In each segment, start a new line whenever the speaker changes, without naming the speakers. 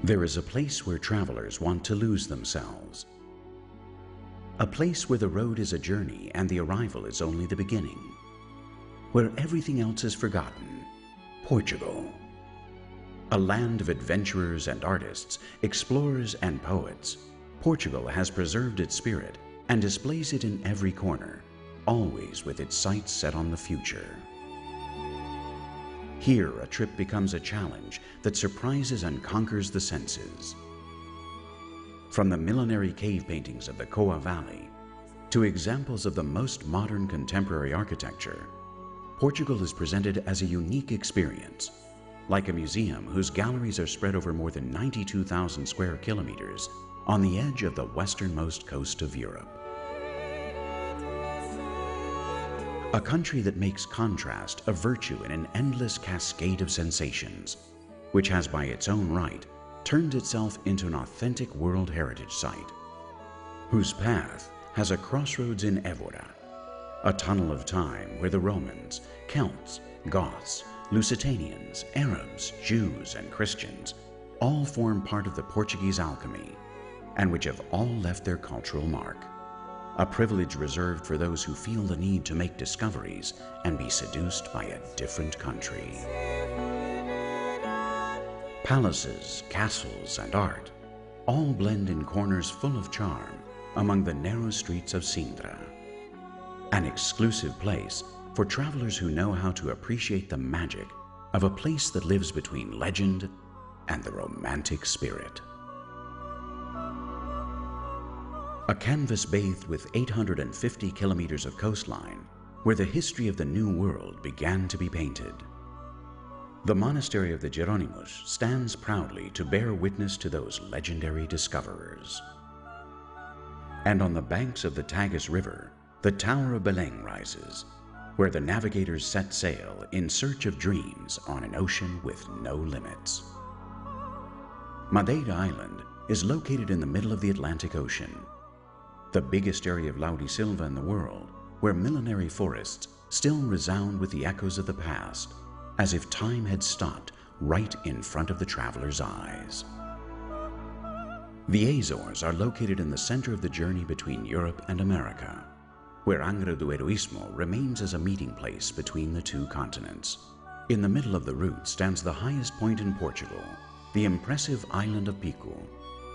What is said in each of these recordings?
There is a place where travelers want to lose themselves. A place where the road is a journey and the arrival is only the beginning. Where everything else is forgotten. Portugal. A land of adventurers and artists, explorers and poets, Portugal has preserved its spirit and displays it in every corner, always with its sights set on the future. Here, a trip becomes a challenge that surprises and conquers the senses. From the millenary cave paintings of the Coa Valley to examples of the most modern contemporary architecture, Portugal is presented as a unique experience, like a museum whose galleries are spread over more than 92,000 square kilometers on the edge of the westernmost coast of Europe. A country that makes contrast a virtue in an endless cascade of sensations, which has by its own right turned itself into an authentic World Heritage Site, whose path has a crossroads in Évora, a tunnel of time where the Romans, Celts, Goths, Lusitanians, Arabs, Jews, and Christians all form part of the Portuguese alchemy, and which have all left their cultural mark. A privilege reserved for those who feel the need to make discoveries and be seduced by a different country. Palaces, castles, and art all blend in corners full of charm among the narrow streets of Sintra. An exclusive place for travelers who know how to appreciate the magic of a place that lives between legend and the romantic spirit. A canvas bathed with 850 kilometers of coastline, where the history of the New World began to be painted. The monastery of the Jeronimus stands proudly to bear witness to those legendary discoverers. And on the banks of the Tagus River, the Tower of Belém rises, where the navigators set sail in search of dreams on an ocean with no limits. Madeira Island is located in the middle of the Atlantic Ocean, the biggest area of Laurisilva in the world, where millenary forests still resound with the echoes of the past, as if time had stopped right in front of the traveler's eyes. The Azores are located in the center of the journey between Europe and America, where Angra do Heroísmo remains as a meeting place between the two continents. In the middle of the route stands the highest point in Portugal, the impressive island of Pico,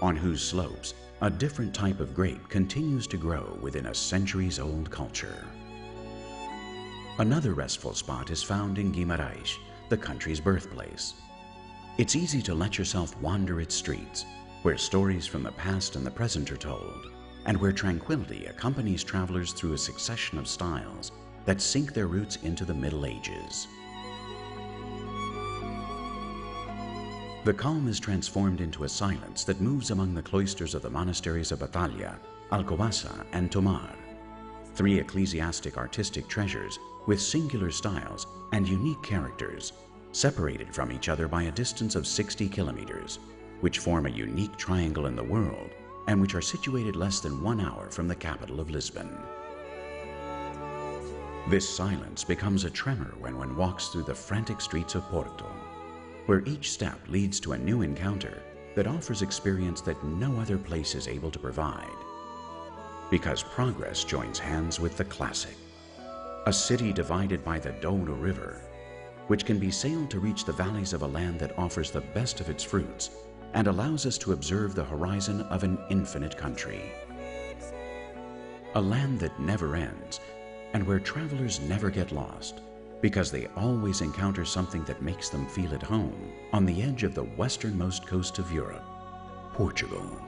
on whose slopes a different type of grape continues to grow within a centuries-old culture. Another restful spot is found in Guimarães, the country's birthplace. It's easy to let yourself wander its streets, where stories from the past and the present are told, and where tranquility accompanies travelers through a succession of styles that sink their roots into the Middle Ages. The calm is transformed into a silence that moves among the cloisters of the monasteries of Batalha, Alcobaça, and Tomar, three ecclesiastic artistic treasures with singular styles and unique characters, separated from each other by a distance of 60 kilometers, which form a unique triangle in the world and which are situated less than 1 hour from the capital of Lisbon. This silence becomes a tremor when one walks through the frantic streets of Porto, where each step leads to a new encounter that offers experience that no other place is able to provide. Because progress joins hands with the classic, a city divided by the Douro River, which can be sailed to reach the valleys of a land that offers the best of its fruits and allows us to observe the horizon of an infinite country. A land that never ends and where travelers never get lost, because they always encounter something that makes them feel at home on the edge of the westernmost coast of Europe, Portugal.